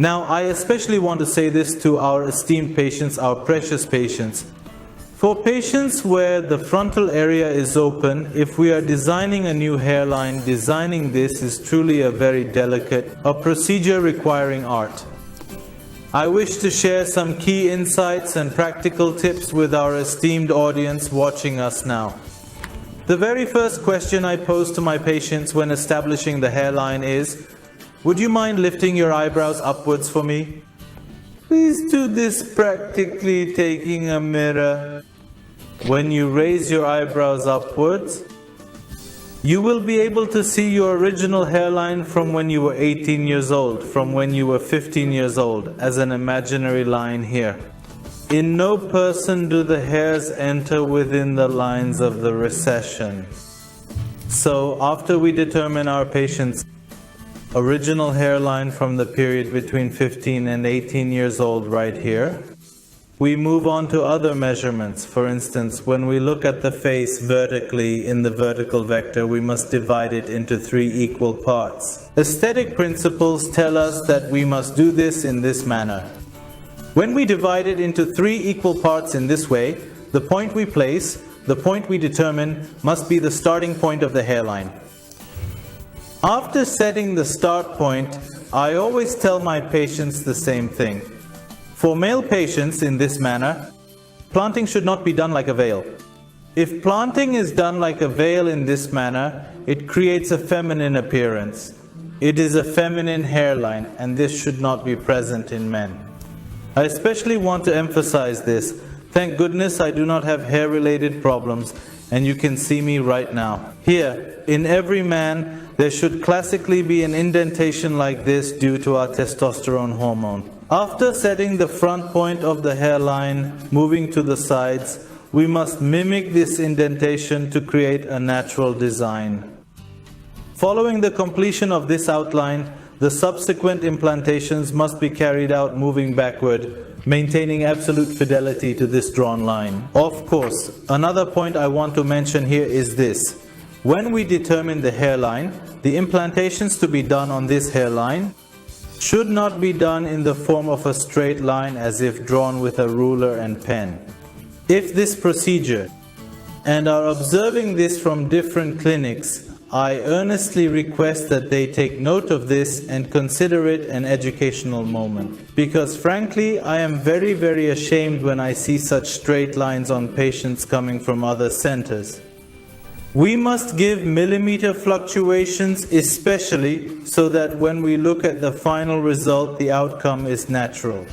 Now, I especially want to say this to our esteemed patients, our precious patients. For patients where the frontal area is open, if we are designing a new hairline, designing this is truly a very delicate, a procedure requiring art. I wish to share some key insights and practical tips with our esteemed audience watching us now. The very first question I pose to my patients when establishing the hairline is, would you mind lifting your eyebrows upwards for me? Please do this practically taking a mirror. When you raise your eyebrows upwards, you will be able to see your original hairline from when you were 18 years old, from when you were 15 years old, as an imaginary line here. In no person do the hairs enter within the lines of the recession. So after we determine our patient's original hairline from the period between 15 and 18 years old right here, we move on to other measurements. For instance, when we look at the face vertically in the vertical vector, we must divide it into 3 equal parts. Aesthetic principles tell us that we must do this in this manner. When we divide it into 3 equal parts in this way, the point we place, the point we determine, must be the starting point of the hairline. After setting the start point, I always tell my patients the same thing. For male patients in this manner, planting should not be done like a veil. If planting is done like a veil in this manner, it creates a feminine appearance. It is a feminine hairline, and this should not be present in men. I especially want to emphasize this. Thank goodness I do not have hair-related problems, and you can see me right now. Here, in every man, there should classically be an indentation like this due to our testosterone hormone. After setting the front point of the hairline, moving to the sides, we must mimic this indentation to create a natural design. Following the completion of this outline, the subsequent implantations must be carried out moving backward, maintaining absolute fidelity to this drawn line. Of course, another point I want to mention here is this. When we determine the hairline, the implantations to be done on this hairline should not be done in the form of a straight line as if drawn with a ruler and pen. If this procedure, and are observing this from different clinics, I earnestly request that they take note of this and consider it an educational moment. Because frankly, I am very, very ashamed when I see such straight lines on patients coming from other centers. We must give millimeter fluctuations, especially so that when we look at the final result, the outcome is natural.